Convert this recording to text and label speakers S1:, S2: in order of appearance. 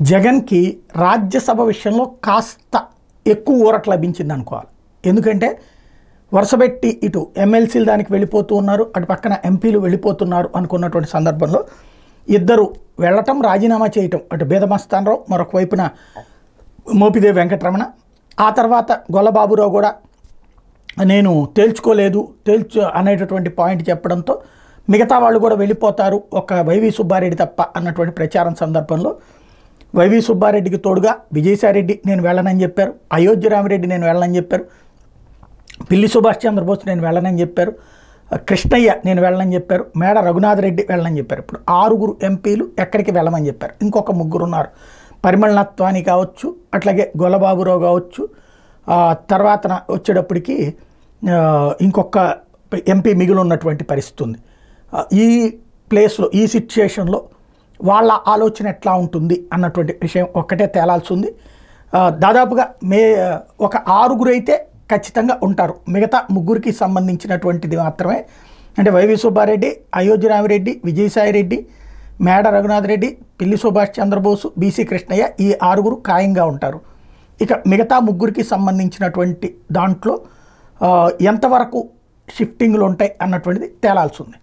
S1: జగన్కి రాజ్యసభ విషయంలో కాస్త ఎక్కువ ఊరట లభించింది అనుకోవాలి. ఎందుకంటే వరుసపెట్టి ఇటు ఎమ్మెల్సీలు దానికి వెళ్ళిపోతూ ఉన్నారు, అటు పక్కన ఎంపీలు వెళ్ళిపోతున్నారు అనుకున్నటువంటి సందర్భంలో ఇద్దరు వెళ్ళటం, రాజీనామా చేయటం, అటు బేదమస్తానరావు, మరొక వైపున మోపిదేవి వెంకటరమణ, ఆ తర్వాత గొల్లబాబురావు కూడా నేను తేల్చుకోలేదు అనేటటువంటి పాయింట్ చెప్పడంతో మిగతా వాళ్ళు కూడా వెళ్ళిపోతారు ఒక వైవి సుబ్బారెడ్డి తప్ప అన్నటువంటి ప్రచారం సందర్భంలో వైవి సుబ్బారెడ్డికి తోడుగా విజయసాయిరెడ్డి నేను వెళ్ళనని చెప్పారు, అయోధ్య రామిరెడ్డి నేను వెళ్ళనని చెప్పారు, పిల్లి సుభాష్ చంద్రబోస్ నేను వెళ్ళనని చెప్పారు, కృష్ణయ్య నేను వెళ్ళనని చెప్పారు, మేడ రఘునాథ్ రెడ్డి వెళ్ళనని చెప్పారు. ఇప్పుడు 6 ఎంపీలు ఎక్కడికి వెళ్ళమని చెప్పారు. ఇంకొక 3 ఉన్నారు, పరిమళ నత్వాని కావచ్చు, అట్లాగే గొల్లబాబురావు కావచ్చు, తర్వాత వచ్చేటప్పటికి ఇంకొక ఎంపీ మిగిలి ఉన్నటువంటి పరిస్థితి ఉంది. ఈ ప్లేస్లో ఈ సిచ్యుయేషన్లో వాళ్ళ ఆలోచన ఎట్లా ఉంటుంది అన్నటువంటి విషయం ఒక్కటే తేలాల్సి ఉంది. దాదాపుగా ఒక 6 అయితే ఖచ్చితంగా ఉంటారు. మిగతా 3కి సంబంధించినటువంటిది మాత్రమే, అంటే వైవి సుబ్బారెడ్డి, అయోధ్య రామిరెడ్డి, విజయసాయిరెడ్డి, మేడ రఘునాథ్ రెడ్డి, పిల్లి సుభాష్ చంద్రబోసు, బీసీ కృష్ణయ్య, ఈ 6 ఖాయంగా ఉంటారు. ఇక మిగతా 3కి సంబంధించినటువంటి దాంట్లో ఎంతవరకు షిఫ్టింగ్లు ఉంటాయి అన్నటువంటిది తేలాల్సి ఉంది.